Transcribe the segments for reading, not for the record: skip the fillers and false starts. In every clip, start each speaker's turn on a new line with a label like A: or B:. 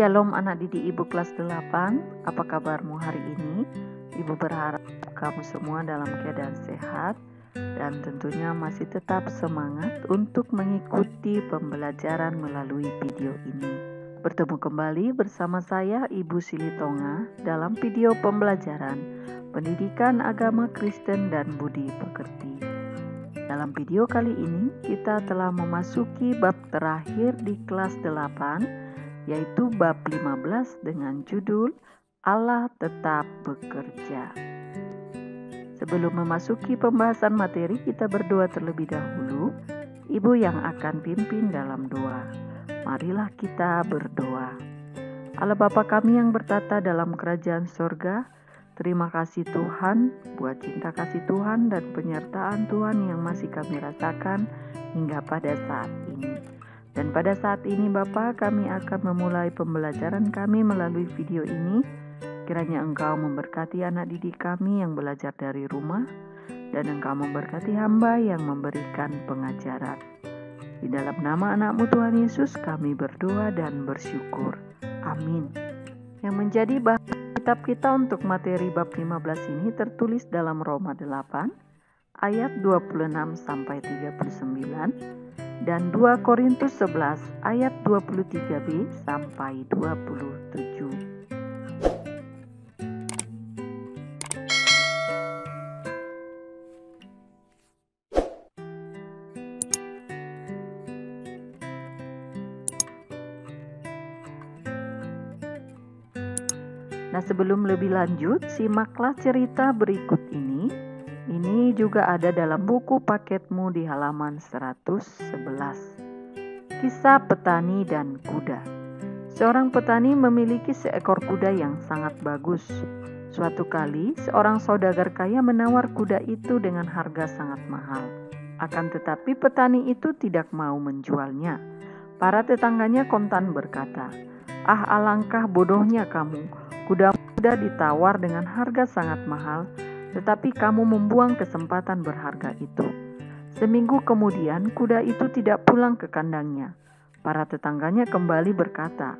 A: Shalom anak didik Ibu kelas 8, apa kabarmu hari ini? Ibu berharap kamu semua dalam keadaan sehat dan tentunya masih tetap semangat untuk mengikuti pembelajaran melalui video ini. Bertemu kembali bersama saya Ibu Silitonga dalam video pembelajaran Pendidikan Agama Kristen dan Budi Pekerti. Dalam video kali ini kita telah memasuki bab terakhir di kelas 8, yaitu bab 15 dengan judul Allah tetap bekerja. Sebelum memasuki pembahasan materi, kita berdoa terlebih dahulu. Ibu yang akan pimpin dalam doa. Marilah kita berdoa. Allah Bapa kami yang bertata dalam kerajaan sorga, terima kasih Tuhan buat cinta kasih Tuhan dan penyertaan Tuhan yang masih kami rasakan hingga pada saat ini. Dan pada saat ini Bapa, kami akan memulai pembelajaran kami melalui video ini. Kiranya Engkau memberkati anak didik kami yang belajar dari rumah, dan Engkau memberkati hamba yang memberikan pengajaran. Di dalam nama anak-Mu Tuhan Yesus kami berdoa dan bersyukur. Amin. Yang menjadi bahan kitab kita untuk materi bab 15 ini tertulis dalam Roma 8 ayat 26 sampai 39. Dan 2 Korintus 11 ayat 23b sampai 27. Nah, sebelum lebih lanjut, simaklah cerita berikut ini. Ini juga ada dalam buku paketmu di halaman 111. Kisah petani dan kuda. Seorang petani memiliki seekor kuda yang sangat bagus. Suatu kali, seorang saudagar kaya menawar kuda itu dengan harga sangat mahal. Akan tetapi petani itu tidak mau menjualnya. Para tetangganya kontan berkata, "Ah, alangkah bodohnya kamu. Kuda ditawar dengan harga sangat mahal, tetapi kamu membuang kesempatan berharga itu." Seminggu kemudian kuda itu tidak pulang ke kandangnya. Para tetangganya kembali berkata,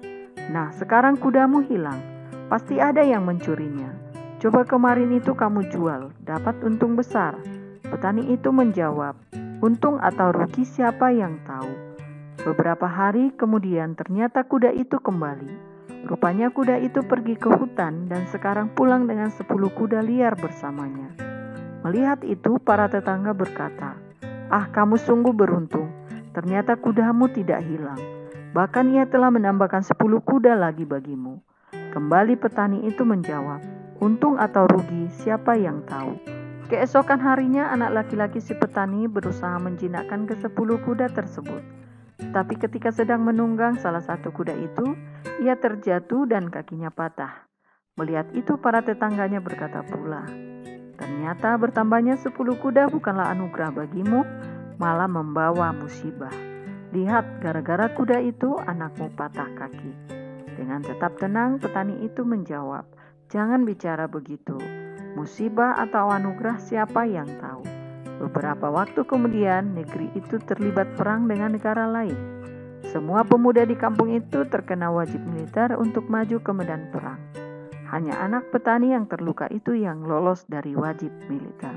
A: "Nah, sekarang kudamu hilang. Pasti ada yang mencurinya. Coba kemarin itu kamu jual, dapat untung besar." Petani itu menjawab, "Untung atau rugi siapa yang tahu." Beberapa hari kemudian ternyata kuda itu kembali. Rupanya kuda itu pergi ke hutan dan sekarang pulang dengan 10 kuda liar bersamanya. Melihat itu, para tetangga berkata, "Ah, kamu sungguh beruntung. Ternyata kudamu tidak hilang. Bahkan ia telah menambahkan 10 kuda lagi bagimu." Kembali petani itu menjawab, "Untung atau rugi, siapa yang tahu." Keesokan harinya, anak laki-laki si petani berusaha menjinakkan ke-10 kuda tersebut. Tapi ketika sedang menunggang salah satu kuda itu, ia terjatuh dan kakinya patah. Melihat itu para tetangganya berkata pula, "Ternyata bertambahnya 10 kuda bukanlah anugerah bagimu, malah membawa musibah. Lihat, gara-gara kuda itu anakmu patah kaki." Dengan tetap tenang petani itu menjawab, "Jangan bicara begitu. Musibah atau anugerah siapa yang tahu?" Beberapa waktu kemudian, negeri itu terlibat perang dengan negara lain. Semua pemuda di kampung itu terkena wajib militer untuk maju ke medan perang. Hanya anak petani yang terluka itu yang lolos dari wajib militer.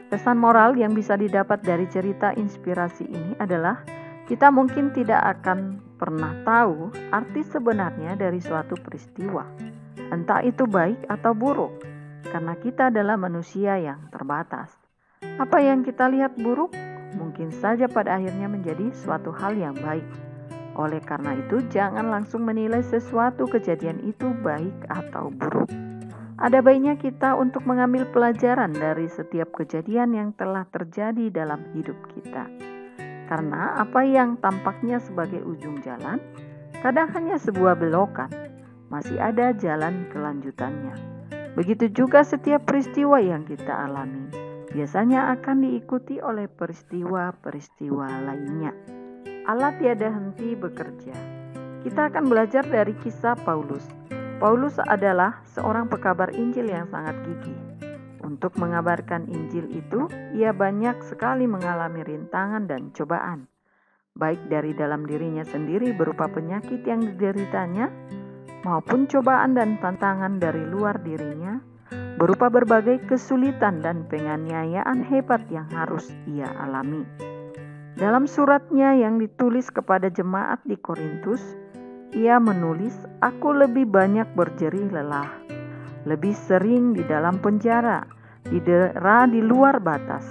A: Pesan moral yang bisa didapat dari cerita inspirasi ini adalah kita mungkin tidak akan pernah tahu arti sebenarnya dari suatu peristiwa, entah itu baik atau buruk, karena kita adalah manusia yang terbatas. Apa yang kita lihat buruk, mungkin saja pada akhirnya menjadi suatu hal yang baik. Oleh karena itu, jangan langsung menilai sesuatu kejadian itu baik atau buruk. Ada baiknya kita untuk mengambil pelajaran dari setiap kejadian yang telah terjadi dalam hidup kita. Karena apa yang tampaknya sebagai ujung jalan, kadang hanya sebuah belokan. Masih ada jalan kelanjutannya. Begitu juga setiap peristiwa yang kita alami biasanya akan diikuti oleh peristiwa-peristiwa lainnya. Allah tiada henti bekerja. Kita akan belajar dari kisah Paulus. Paulus adalah seorang pekabar Injil yang sangat gigih. Untuk mengabarkan Injil itu, ia banyak sekali mengalami rintangan dan cobaan. Baik dari dalam dirinya sendiri berupa penyakit yang dideritanya, maupun cobaan dan tantangan dari luar dirinya, berupa berbagai kesulitan dan penganiayaan hebat yang harus ia alami. Dalam suratnya yang ditulis kepada jemaat di Korintus, ia menulis, "Aku lebih banyak berjerih lelah, lebih sering di dalam penjara, didera di luar batas,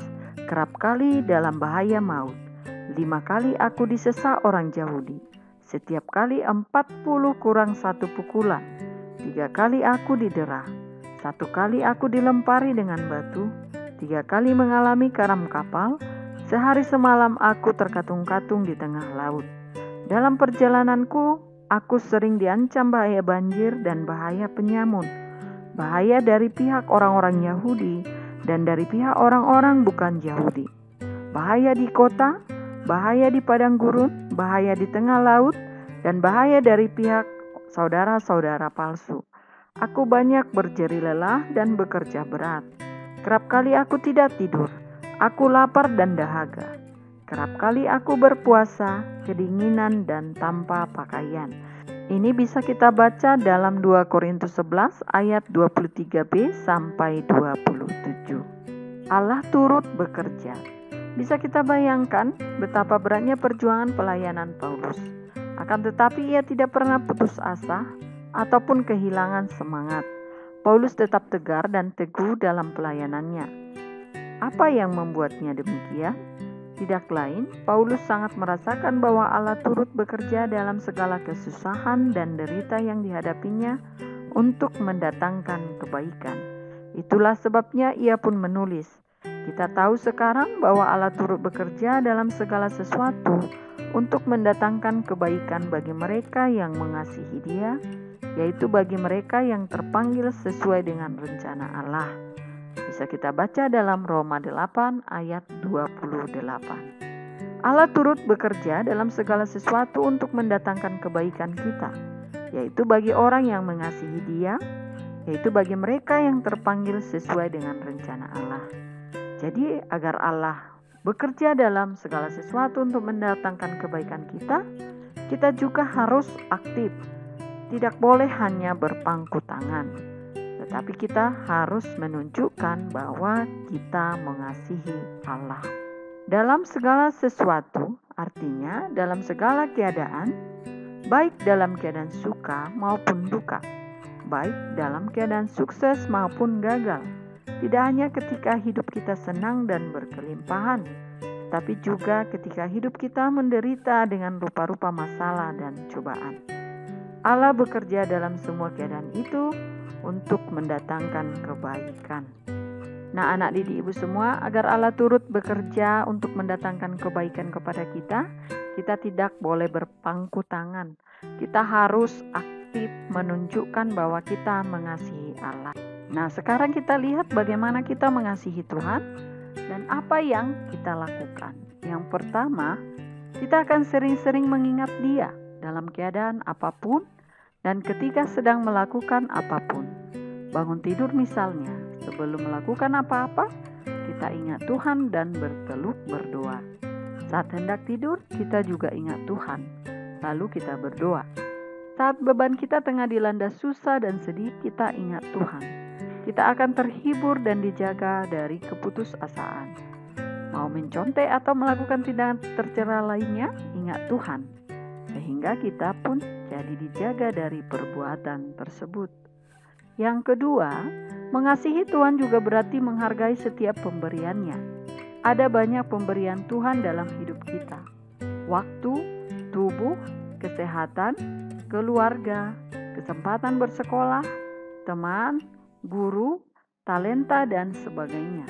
A: kerap kali dalam bahaya maut. 5 kali aku disesa orang Yahudi, setiap kali 40 kurang 1 pukulan. 3 kali aku didera, 1 kali aku dilempari dengan batu, 3 kali mengalami karam kapal, sehari semalam aku terkatung-katung di tengah laut. Dalam perjalananku, aku sering diancam bahaya banjir dan bahaya penyamun, bahaya dari pihak orang-orang Yahudi dan dari pihak orang-orang bukan Yahudi, bahaya di kota, bahaya di padang gurun, bahaya di tengah laut, dan bahaya dari pihak saudara-saudara palsu. Aku banyak berjerih lelah dan bekerja berat. Kerap kali aku tidak tidur, aku lapar dan dahaga. Kerap kali aku berpuasa, kedinginan dan tanpa pakaian." Ini bisa kita baca dalam 2 Korintus 11 ayat 23b sampai 27. Allah turut bekerja. Bisa kita bayangkan betapa beratnya perjuangan pelayanan Paulus. Akan tetapi ia tidak pernah putus asa ataupun kehilangan semangat. Paulus tetap tegar dan teguh dalam pelayanannya. Apa yang membuatnya demikian? Tidak lain, Paulus sangat merasakan bahwa Allah turut bekerja dalam segala kesusahan dan derita yang dihadapinya untuk mendatangkan kebaikan. Itulah sebabnya ia pun menulis, "Kita tahu sekarang bahwa Allah turut bekerja dalam segala sesuatu untuk mendatangkan kebaikan bagi mereka yang mengasihi Dia, yaitu bagi mereka yang terpanggil sesuai dengan rencana Allah." Bisa kita baca dalam Roma 8 ayat 28. Allah turut bekerja dalam segala sesuatu untuk mendatangkan kebaikan kita, yaitu bagi orang yang mengasihi Dia, yaitu bagi mereka yang terpanggil sesuai dengan rencana Allah. Jadi agar Allah bekerja dalam segala sesuatu untuk mendatangkan kebaikan kita, kita juga harus aktif. Tidak boleh hanya berpangku tangan, tetapi kita harus menunjukkan bahwa kita mengasihi Allah. Dalam segala sesuatu, artinya dalam segala keadaan, baik dalam keadaan suka maupun duka, baik dalam keadaan sukses maupun gagal. Tidak hanya ketika hidup kita senang dan berkelimpahan, tapi juga ketika hidup kita menderita dengan rupa-rupa masalah dan cobaan. Allah bekerja dalam semua keadaan itu untuk mendatangkan kebaikan. Nah, anak didik ibu semua, agar Allah turut bekerja untuk mendatangkan kebaikan kepada kita, kita tidak boleh berpangku tangan. Kita harus aktif menunjukkan bahwa kita mengasihi Allah. Nah, sekarang kita lihat bagaimana kita mengasihi Tuhan dan apa yang kita lakukan. Yang pertama, kita akan sering-sering mengingat Dia dalam keadaan apapun dan ketika sedang melakukan apapun. Bangun tidur misalnya, sebelum melakukan apa-apa, kita ingat Tuhan dan berteluh berdoa. Saat hendak tidur, kita juga ingat Tuhan, lalu kita berdoa. Saat beban kita tengah dilanda susah dan sedih, kita ingat Tuhan. Kita akan terhibur dan dijaga dari keputusasaan. Mau mencontek atau melakukan tindakan tercela lainnya, ingat Tuhan. Sehingga kita pun jadi dijaga dari perbuatan tersebut. Yang kedua, mengasihi Tuhan juga berarti menghargai setiap pemberiannya. Ada banyak pemberian Tuhan dalam hidup kita. Waktu, tubuh, kesehatan, keluarga, kesempatan bersekolah, teman, guru, talenta, dan sebagainya.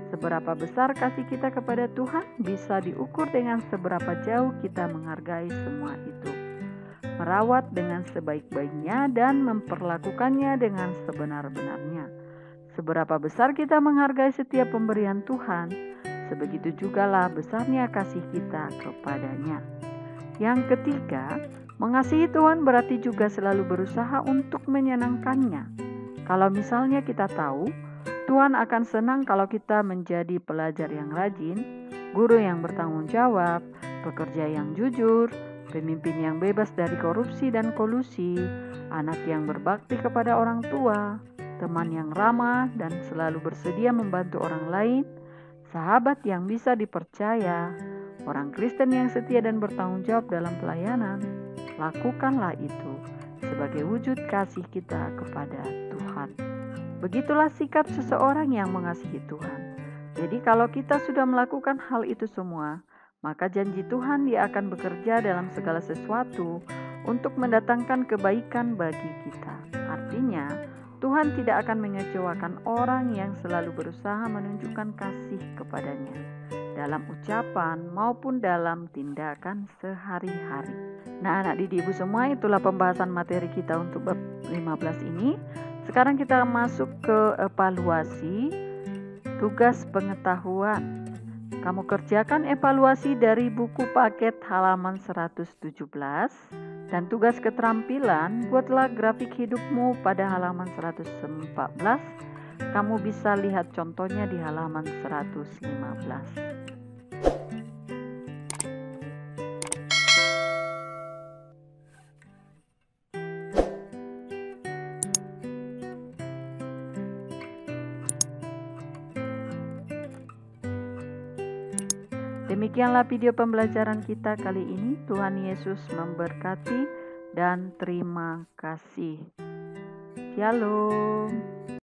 A: Seberapa besar kasih kita kepada Tuhan bisa diukur dengan seberapa jauh kita menghargai semua itu, merawat dengan sebaik-baiknya dan memperlakukannya dengan sebenar-benarnya. Seberapa besar kita menghargai setiap pemberian Tuhan, sebegitu jugalah besarnya kasih kita kepadanya. Yang ketiga, mengasihi Tuhan berarti juga selalu berusaha untuk menyenangkannya. Kalau misalnya kita tahu Tuhan akan senang kalau kita menjadi pelajar yang rajin, guru yang bertanggung jawab, pekerja yang jujur, pemimpin yang bebas dari korupsi dan kolusi, anak yang berbakti kepada orang tua, teman yang ramah dan selalu bersedia membantu orang lain, sahabat yang bisa dipercaya, orang Kristen yang setia dan bertanggung jawab dalam pelayanan. Lakukanlah itu sebagai wujud kasih kita kepada Tuhan. Begitulah sikap seseorang yang mengasihi Tuhan. Jadi kalau kita sudah melakukan hal itu semua, maka janji Tuhan Dia akan bekerja dalam segala sesuatu untuk mendatangkan kebaikan bagi kita. Artinya, Tuhan tidak akan mengecewakan orang yang selalu berusaha menunjukkan kasih kepadanya, dalam ucapan maupun dalam tindakan sehari-hari. Nah, anak didik ibu semua, itulah pembahasan materi kita untuk bab 15 ini. Sekarang kita masuk ke evaluasi tugas pengetahuan. Kamu kerjakan evaluasi dari buku paket halaman 117 dan tugas keterampilan, buatlah grafik hidupmu pada halaman 114. Kamu bisa lihat contohnya di halaman 115. Demikianlah video pembelajaran kita kali ini. Tuhan Yesus memberkati dan terima kasih. Shalom.